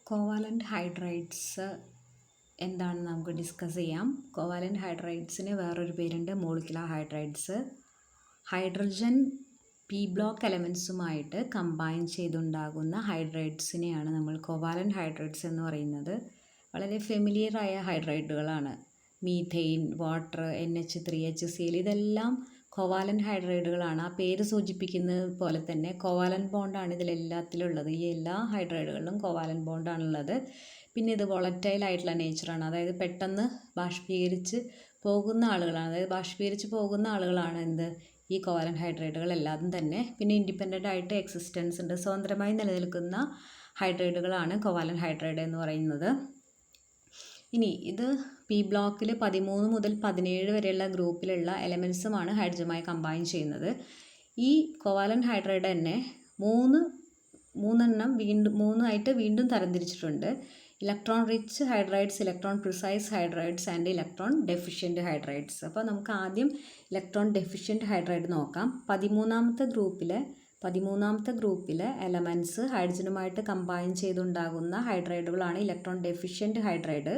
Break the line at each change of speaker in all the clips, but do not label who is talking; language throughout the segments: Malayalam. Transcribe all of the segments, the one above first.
കോവാലൻ്റ് ഹൈഡ്രൈഡ്സ് എന്താണെന്ന് നമുക്ക് ഡിസ്കസ് ചെയ്യാം. കോവാലൻ്റ് ഹൈഡ്രൈഡ്സിന് വേറൊരു പേരുണ്ട്, molecular hydrides. Hydrogen P block എലമെൻസുമായിട്ട് കമ്പൈൻ ചെയ്തുണ്ടാകുന്ന ഹൈഡ്രൈഡ്സിനെയാണ് നമ്മൾ കോവാലൻ്റ് ഹൈഡ്രൈഡ്സ് എന്ന് പറയുന്നത്. വളരെ ഫെമിലിയറായ ഹൈഡ്രൈഡുകളാണ്. മീഥെയിൻ, വാട്ടർ, NH3, HCl ഇതെല്ലാം കോവാലൻ്റ് ഹൈഡ്രൈഡുകളാണ്. ആ പേര് സൂചിപ്പിക്കുന്നത് പോലെ തന്നെ കോവാലൻ്റ് ബോണ്ടാണ് ഇതിലെല്ലാത്തിലും ഉള്ളത്. ഈ എല്ലാ ഹൈഡ്രൈഡുകളിലും കോവാലൻ്റ് ബോണ്ടാണുള്ളത്. പിന്നെ ഇത് വോളറ്റൈൽ ആയിട്ടുള്ള നേച്ചറാണ്, അതായത് പെട്ടെന്ന് ബാഷ്പീകരിച്ച് പോകുന്ന ആളുകളാണ് എന്ത് ഈ കോവാലൻ്റ് ഹൈഡ്രൈഡുകൾ എല്ലാതും തന്നെ. പിന്നെ ഇൻഡിപെൻഡൻ്റ് ആയിട്ട് എക്സിസ്റ്റൻസ് ഉണ്ട്, സ്വതന്ത്രമായി നിലനിൽക്കുന്ന ഹൈഡ്രൈഡുകളാണ് കോവാലൻ്റ് ഹൈഡ്രൈഡ് എന്ന് പറയുന്നത്. ഇനി ഇത് പി ബ്ലോക്കിൽ 13 മുതൽ 17 വരെയുള്ള ഗ്രൂപ്പിലുള്ള എലമെൻസുമാണ് ഹൈഡ്രജനുമായി കമ്പൈൻ ചെയ്യുന്നത്. ഈ കോവാലൻ്റ് ഹൈഡ്രൈഡ് തന്നെ മൂന്നായിട്ട് വീണ്ടും തരംതിരിച്ചിട്ടുണ്ട്. Electron rich hydrides, electron precise hydrides and electron deficient hydrides. അപ്പോൾ നമുക്ക് ആദ്യം ഇലക്ട്രോൺ ഡെഫിഷ്യൻറ്റ് ഹൈഡ്രൈഡ് നോക്കാം. 13ാമത്തെ ഗ്രൂപ്പിലെ എലമെൻറ്റ്സ് ഹൈഡ്രജനുമായിട്ട് കമ്പൈൻ ചെയ്തുണ്ടാകുന്ന ഹൈഡ്രൈഡുകളാണ് ഇലക്ട്രോൺ ഡെഫിഷ്യൻറ്റ് ഹൈഡ്രൈഡ്.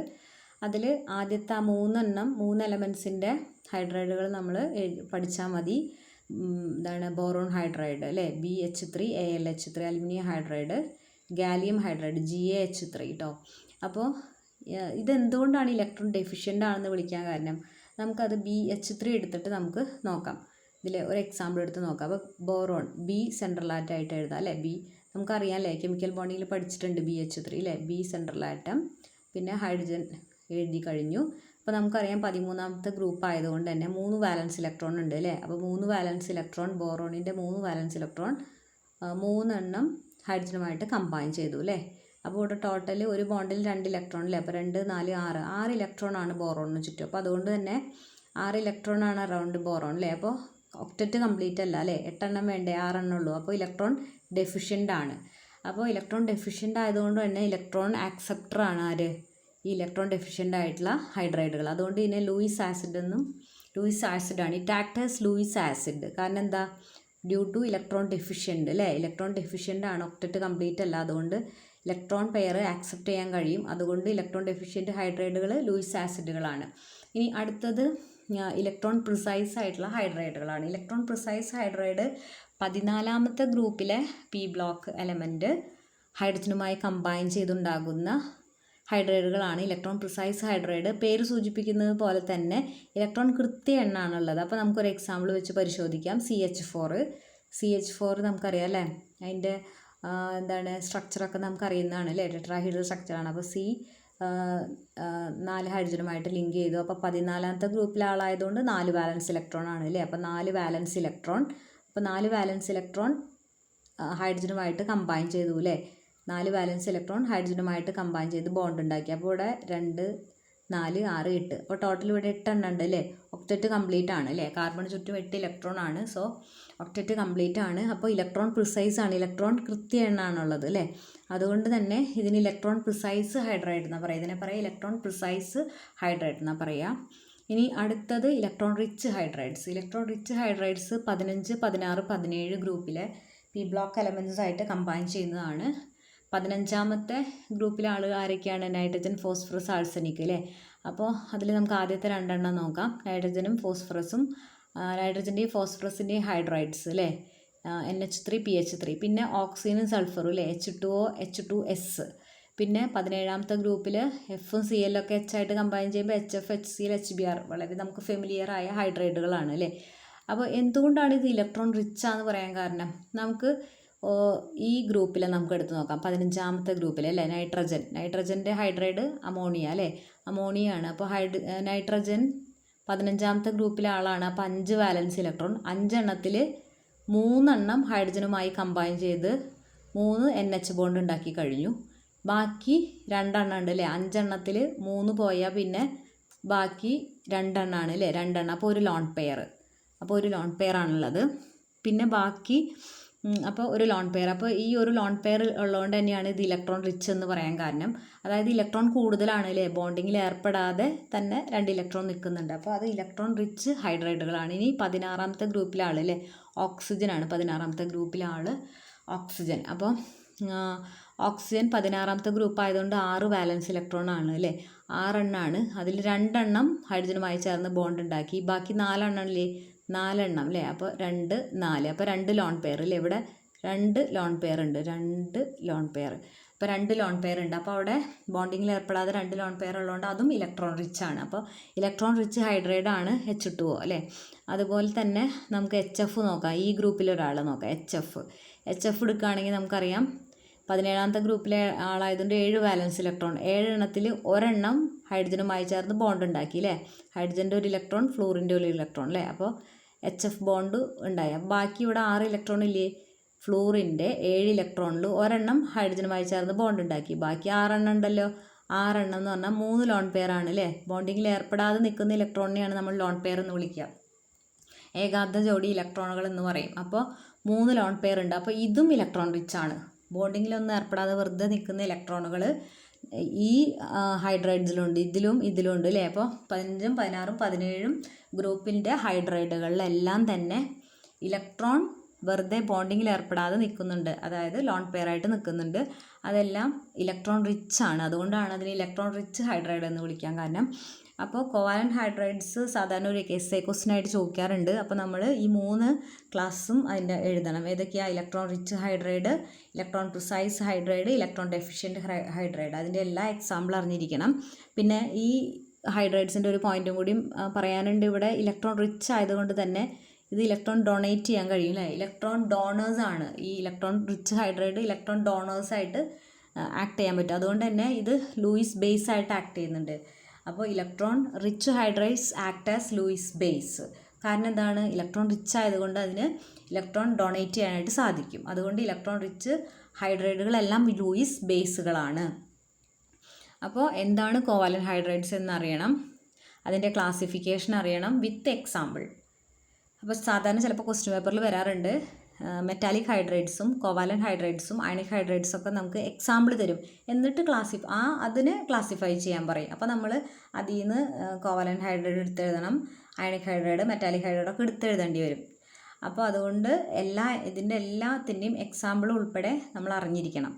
അതിൽ ആദ്യത്തെ 3 എലമെൻസിൻ്റെ ഹൈഡ്രൈഡുകൾ നമ്മൾ പഠിച്ചാൽ മതി. എന്താണ് ബോറോൺ ഹൈഡ്രൈഡ് അല്ലേ, BH3, AlH3, aluminium hydride, gallium hydride, GaH3 കേട്ടോ. അപ്പോൾ ഇതെന്തുകൊണ്ടാണ് ഇലക്ട്രോൺ ഡെഫിഷ്യൻ്റ് ആണെന്ന് വിളിക്കാൻ കാരണം, നമുക്കത് BH3 എടുത്തിട്ട് നമുക്ക് നോക്കാം. ഇതിൽ ഒരു എക്സാമ്പിൾ എടുത്ത് നോക്കാം. അപ്പോൾ ബോറോൺ B സെൻട്രൽ ആറ്റമായിട്ട് എഴുതാം അല്ലേ. B നമുക്കറിയാം അല്ലേ, കെമിക്കൽ ബോണ്ടിങ്ങിൽ പഠിച്ചിട്ടുണ്ട് BH3 അല്ലേ. B സെൻട്രൽ ആറ്റം, പിന്നെ ഹൈഡ്രജൻ എഴുതി കഴിഞ്ഞു. അപ്പോൾ നമുക്കറിയാം 13ാമത്തെ ഗ്രൂപ്പ് ആയതുകൊണ്ട് തന്നെ 3 വാലൻസ് ഇലക്ട്രോൺ ഉണ്ട് അല്ലേ. അപ്പോൾ 3 വാലൻസ് ഇലക്ട്രോൺ, ബോറോണിൻ്റെ 3 വാലൻസ് ഇലക്ട്രോൺ 3 ഹൈഡ്രജനുമായിട്ട് കമ്പൈൻ ചെയ്തു അല്ലേ. അപ്പോൾ ഇവിടെ ടോട്ടൽ ഒരു ബോണ്ടിൽ 2 ഇലക്ട്രോൺ അല്ലേ. അപ്പോൾ 2, 4, 6 ഇലക്ട്രോൺ ആണ് ബോറോണിന് ചുറ്റും. അപ്പോൾ അതുകൊണ്ട് തന്നെ 6 ഇലക്ട്രോൺ ആണ് അറൗണ്ട് ബോറോൺ അല്ലേ. അപ്പോൾ ഒക്ടറ്റ് കംപ്ലീറ്റ് അല്ല അല്ലേ, 8 വേണ്ടേ, 6 ഉള്ളൂ. അപ്പോൾ ഇലക്ട്രോൺ ഡെഫിഷ്യൻ്റ് ആണ്. അപ്പോൾ ഇലക്ട്രോൺ ഡെഫിഷ്യൻ്റ് ആയതുകൊണ്ട് തന്നെ ഇലക്ട്രോൺ ആക്സെപ്റ്റർ ആണ് ആര്, ഈ ഇലക്ട്രോൺ ഡെഫിഷ്യൻ്റ് ആയിട്ടുള്ള ഹൈഡ്രൈഡുകൾ. അതുകൊണ്ട് ഇതിനെ ലൂയിസ് ആസിഡാണ്. It act as Lewis acid. കാരണം എന്താ, ഡ്യൂ ടു ഇലക്ട്രോൺ ഡെഫിഷ്യൻ്റ് അല്ലേ. ഇലക്ട്രോൺ ഡെഫിഷ്യൻ്റ് ആണ്, ഒക്ടറ്റ് കംപ്ലീറ്റ് അല്ല. അതുകൊണ്ട് ഇലക്ട്രോൺ പെയർ ആക്സെപ്റ്റ് ചെയ്യാൻ കഴിയും. അതുകൊണ്ട് ഇലക്ട്രോൺ ഡെഫിഷ്യൻ്റ് ഹൈഡ്രൈഡുകൾ ലൂയിസ് ആസിഡുകളാണ്. ഇനി അടുത്തത് ഇലക്ട്രോൺ പ്രിസൈസ് ആയിട്ടുള്ള ഹൈഡ്രൈഡുകളാണ്. ഇലക്ട്രോൺ പ്രിസൈസ് ഹൈഡ്രൈഡ് 14ാമത്തെ ഗ്രൂപ്പിലെ പി ബ്ലോക്ക് എലമെൻറ്റ് ഹൈഡ്രജനുമായി കമ്പൈൻ ചെയ്തുണ്ടാകുന്ന ഹൈഡ്രൈഡുകളാണ് ഇലക്ട്രോൺ പ്രിസൈസ് ഹൈഡ്രൈഡ്. പേര് സൂചിപ്പിക്കുന്നത് പോലെ തന്നെ ഇലക്ട്രോൺ കൃത്യ എണ്ണാണുള്ളത്. അപ്പോൾ നമുക്കൊരു എക്സാമ്പിൾ വെച്ച് പരിശോധിക്കാം. CH4 നമുക്കറിയാം അല്ലേ, അതിൻ്റെ എന്താണ് സ്ട്രക്ചറൊക്കെ നമുക്കറിയുന്നതാണ് അല്ലേ, ടെട്രാഹീഡ്രൽ സ്ട്രക്ചറാണ്. അപ്പോൾ 4 ഹൈഡ്രജനുമായിട്ട് ലിങ്ക് ചെയ്തു. അപ്പോൾ 14ാമത്തെ ഗ്രൂപ്പിലെ ആളായതുകൊണ്ട് 4 വാലൻസ് ഇലക്ട്രോൺ ആണ് അല്ലേ. അപ്പോൾ 4 വാലൻസ് ഇലക്ട്രോൺ ഹൈഡ്രജനുമായിട്ട് കമ്പൈൻ ചെയ്തു അല്ലേ. 4 വാലൻസ് ഇലക്ട്രോൺ ഹൈഡ്രജനുമായിട്ട് കമ്പൈൻ ചെയ്ത് ബോണ്ട് ഉണ്ടാക്കി. അപ്പോൾ ഇവിടെ 2, 4, 6, 8. അപ്പോൾ ടോട്ടൽ ഇവിടെ 8 ഉണ്ട് അല്ലേ. ഒക്ടറ്റ് കംപ്ലീറ്റ് ആണ് അല്ലേ. കാർബൺ ചുറ്റും 8 ഇലക്ട്രോൺ ആണ്. സോ ഒക്ടറ്റ് കംപ്ലീറ്റ് ആണ്. അപ്പോൾ ഇലക്ട്രോൺ പ്രിസൈസ് ആണ്, ഇലക്ട്രോൺ കൃത്യ എണ്ണാണുള്ളത് അല്ലേ. അതുകൊണ്ട് തന്നെ ഇതിന് ഇലക്ട്രോൺ പ്രിസൈസ് ഹൈഡ്രൈഡ് എന്നാണ് പറയുക. ഇതിനെ പറയുക ഇലക്ട്രോൺ പ്രിസൈസ് ഹൈഡ്രൈഡ് എന്നാണ് പറയുക. ഇനി അടുത്തത് ഇലക്ട്രോൺ റിച്ച് ഹൈഡ്രൈഡ്സ്. 15, 16, 17 ഗ്രൂപ്പിലെ പി ബ്ലോക്ക് എലമെൻറ്റ്സ് ആയിട്ട് കമ്പൈൻ ചെയ്യുന്നതാണ്. 15ാമത്തെ ഗ്രൂപ്പിലെ ആൾ ആരൊക്കെയാണ്, നൈട്രജൻ, ഫോസ്ഫറസ്, ആഴ്സനിക് അല്ലേ. അപ്പോൾ അതിൽ നമുക്ക് ആദ്യത്തെ 2 നോക്കാം. നൈട്രജനും ഫോസ്ഫറസും, നൈട്രജൻ്റെയും ഫോസ്ഫറസിൻ്റെയും ഹൈഡ്രൈഡ്സ് അല്ലേ, NH3, PH3. പിന്നെ ഓക്സിജനും സൾഫറും അല്ലേ, H2O, H2S. പിന്നെ 17ാമത്തെ ഗ്രൂപ്പിൽ Fഉം Cl ഒക്കെ H ആയിട്ട് കമ്പൈൻ ചെയ്യുമ്പോൾ HF, HCl, HBr വളരെ നമുക്ക് ഫെമിലിയർ ആയ ഹൈഡ്രൈഡുകളാണ് അല്ലേ. അപ്പോൾ എന്തുകൊണ്ടാണ് ഇത് ഇലക്ട്രോൺ റിച്ച് ആണെന്ന് പറയാൻ കാരണം, നമുക്ക് ഈ ഗ്രൂപ്പിൽ നമുക്ക് എടുത്ത് നോക്കാം. 15ാമത്തെ ഗ്രൂപ്പിൽ അല്ലേ, നൈട്രജൻ്റെ ഹൈഡ്രൈഡ് അമോണിയ അല്ലേ, അമോണിയാണ്. അപ്പോൾ നൈട്രജൻ 15ാമത്തെ ഗ്രൂപ്പിലെ ആളാണ്. അപ്പോൾ 5 വാലൻസ് ഇലക്ട്രോൺ, 5 എണ്ണത്തിൽ 3 ഹൈഡ്രജനുമായി കമ്പൈൻ ചെയ്ത് 3 NH ബോണ്ട് ഉണ്ടാക്കി കഴിഞ്ഞു. ബാക്കി 2 ഉണ്ട് അല്ലേ. 5 എണ്ണത്തിൽ 3 പോയാൽ പിന്നെ ബാക്കി 2 ആണ് അല്ലേ, 2. അപ്പോൾ ഒരു ലോൺ പെയർ ആണുള്ളത്. പിന്നെ ബാക്കി അപ്പോൾ ഒരു ലോൺ പെയർ. അപ്പോൾ ഈ ഒരു ലോൺ പെയർ ഉള്ളതുകൊണ്ട് തന്നെയാണ് ഇത് ഇലക്ട്രോൺ റിച്ച് എന്ന് പറയാൻ കാരണം. അതായത് ഇലക്ട്രോൺ കൂടുതലാണ് അല്ലേ, ബോണ്ടിങ്ങിൽ ഏർപ്പെടാതെ തന്നെ 2 ഇലക്ട്രോൺ നിൽക്കുന്നുണ്ട്. അപ്പോൾ അത് ഇലക്ട്രോൺ റിച്ച് ഹൈഡ്രൈഡുകളാണ്. ഇനി 16ാമത്തെ ഗ്രൂപ്പിലെ ആൾ അല്ലേ, ഓക്സിജനാണ്. 16ാമത്തെ ഗ്രൂപ്പിലെ ആൾ ഓക്സിജൻ. അപ്പോൾ ഓക്സിജൻ 16ാമത്തെ ഗ്രൂപ്പ് ആയതുകൊണ്ട് 6 വാലൻസ് ഇലക്ട്രോൺ ആണ് അല്ലേ, 6 എണ്ണമാണ്. അതിൽ 2 എണ്ണം ഹൈഡ്രജനുമായി ചേർന്ന് ബോണ്ട് ഉണ്ടാക്കി, ബാക്കി 4 എണ്ണം അല്ലേ, 4 എണ്ണം അല്ലേ. അപ്പോൾ 2 4, അപ്പോൾ 2 ലോൺ പെയർ അല്ലേ, ഇവിടെ 2 ലോൺ പെയർ ഉണ്ട്, 2 ലോൺ പെയർ. അപ്പോൾ 2 ലോൺ പെയർ ഉണ്ട്. അപ്പോൾ അവിടെ ബോണ്ടിങ്ങിൽ ഏർപ്പെടാതെ 2 ലോൺ പെയർ ഉള്ളതുകൊണ്ട് അതും ഇലക്ട്രോൺ റിച്ച് ആണ്. അപ്പോൾ ഇലക്ട്രോൺ റിച്ച് ഹൈഡ്രൈഡ് ആണ് H2O അല്ലേ. അതുപോലെ തന്നെ നമുക്ക് HF നോക്കാം. ഈ ഗ്രൂപ്പിൽ ഒരാൾ നോക്കാം, HF എടുക്കുകയാണെങ്കിൽ നമുക്കറിയാം 17ാമത്തെ ഗ്രൂപ്പിലെ ആളായതുകൊണ്ട് 7 വാലൻസ് ഇലക്ട്രോൺ, 7 എണ്ണത്തിൽ ഒരെണ്ണം ഹൈഡ്രജനുമായി ചേർന്ന് ബോണ്ട് ഉണ്ടാക്കി അല്ലേ. ഹൈഡ്രജൻ്റെ ഒരു ഇലക്ട്രോൺ, ഫ്ലൂറിൻ്റെ ഒരു ഇലക്ട്രോൺ അല്ലേ. അപ്പോൾ HF ബോണ്ട് ഉണ്ടായി. ബാക്കി ഇവിടെ 6 ഇലക്ട്രോൺ ഇല്ലേ, ഫ്ലൂറിൻ്റെ 7 ഇലക്ട്രോണിൽ ഒരെണ്ണം ഹൈഡ്രജനുമായി ചേർന്ന് ബോണ്ട് ഉണ്ടാക്കി, ബാക്കി 6 എണ്ണം ഉണ്ടല്ലോ. 6 എണ്ണം എന്ന് പറഞ്ഞാൽ 3 ലോൺ പെയർ ആണ് അല്ലേ. ബോണ്ടിങ്ങിൽ ഏർപ്പെടാതെ നിൽക്കുന്ന ഇലക്ട്രോണിനെയാണ് നമ്മൾ ലോൺ പെയർ എന്ന് വിളിക്കുക, ഏകാർദ്ധ ജോഡി ഇലക്ട്രോണുകൾ എന്ന് പറയും. അപ്പോൾ 3 ലോൺ പെയർ ഉണ്ട്. അപ്പോൾ ഇതും ഇലക്ട്രോൺ റിച്ച് ആണ്. ബോണ്ടിങ്ങിലൊന്നും ഏർപ്പെടാതെ വെറുതെ നിൽക്കുന്ന ഇലക്ട്രോണുകൾ ഈ ഹൈഡ്രൈഡ്സിലുണ്ട്, ഇതിലും ഉണ്ട് അല്ലേ. അപ്പോൾ 15ഉം 16ഉം 17ഉം ഗ്രൂപ്പിൻ്റെ ഹൈഡ്രൈഡുകളിലെല്ലാം തന്നെ ഇലക്ട്രോൺ വെറുതെ ബോണ്ടിങ്ങിൽ ഏർപ്പെടാതെ നിൽക്കുന്നുണ്ട്, അതായത് ലോൺ പെയർ ആയിട്ട് നിൽക്കുന്നുണ്ട്. അതെല്ലാം ഇലക്ട്രോൺ റിച്ച് ആണ്. അതുകൊണ്ടാണ് അതിന് ഇലക്ട്രോൺ റിച്ച് ഹൈഡ്രൈഡ് എന്ന് വിളിക്കാൻ കാരണം. അപ്പോൾ കോവാലന്റ് ഹൈഡ്രൈഡ്സ് സാധാരണ ഒരു എസ്സേ ക്വസ്റ്റ്യൻ ആയിട്ട് ചോദിക്കാറുണ്ട്. അപ്പോൾ നമ്മൾ ഈ 3 ക്ലാസ്സും അതിൻ്റെ എഴുതണം. ഏതൊക്കെയാണ്? Electron rich hydride, electron precise hydride, electron deficient hydride. അതിൻ്റെ എല്ലാ എക്സാമ്പിൾ അറിഞ്ഞിരിക്കണം. പിന്നെ ഈ ഹൈഡ്രൈഡ്സിൻ്റെ ഒരു പോയിൻറ്റും കൂടി പറയാനുണ്ട്. ഇവിടെ ഇലക്ട്രോൺ റിച്ച് ആയതുകൊണ്ട് തന്നെ ഇത് ഇലക്ട്രോൺ ഡൊണേറ്റ് ചെയ്യാൻ കഴിയും അല്ലേ. ഇലക്ട്രോൺ ഡോണേഴ്സ് ആണ് ഈ ഇലക്ട്രോൺ റിച്ച് ഹൈഡ്രൈഡ്, ഇലക്ട്രോൺ ഡോണേഴ്സായിട്ട് ആക്ട് ചെയ്യാൻ പറ്റും. അതുകൊണ്ട് തന്നെ ഇത് ലൂയിസ് ബേസ് ആയിട്ട് ആക്ട് ചെയ്യുന്നുണ്ട്. അപ്പോൾ electron rich hydrides act as Luis base. കാരണം എന്താണ്? ഇലക്ട്രോൺ റിച്ച് ആയതുകൊണ്ട് അതിന് ഇലക്ട്രോൺ ഡൊണേറ്റ് ചെയ്യാനായിട്ട് സാധിക്കും. അതുകൊണ്ട് ഇലക്ട്രോൺ റിച്ച് ഹൈഡ്രൈഡുകളെല്ലാം ലൂയിസ് ബേസുകളാണ്. അപ്പോൾ എന്താണ് കോവാലന്റ് ഹൈഡ്രൈഡ്സ് എന്നറിയണം, അതിൻ്റെ ക്ലാസിഫിക്കേഷൻ അറിയണം വിത്ത് എക്സാമ്പിൾ. അപ്പോൾ സാധാരണ ചിലപ്പോൾ ക്വസ്റ്റ്യൻ പേപ്പറിൽ വരാറുണ്ട്, മെറ്റാലിക് ഹൈഡ്രൈഡ്സും കോവാലന്റ് ഹൈഡ്രൈഡ്സും അയണിക് ഹൈഡ്രൈഡ്സൊക്കെ നമുക്ക് എക്സാമ്പിൾ തരും, എന്നിട്ട് അതിനെ ക്ലാസിഫൈ ചെയ്യാൻ പറയും. അപ്പോൾ നമ്മൾ അതിൽ നിന്ന് കോവാലന്റ് ഹൈഡ്രൈഡ് എടുത്തെഴുതണം, അയണിക് ഹൈഡ്രൈഡ്, മെറ്റാലിക് ഹൈഡ്രൈഡൊക്കെ എടുത്തെഴുതേണ്ടി വരും. അപ്പോൾ അതുകൊണ്ട് ഇതിൻ്റെ എല്ലാത്തിൻ്റെയും എക്സാമ്പിൾ ഉൾപ്പെടെ നമ്മൾ അറിഞ്ഞിരിക്കണം.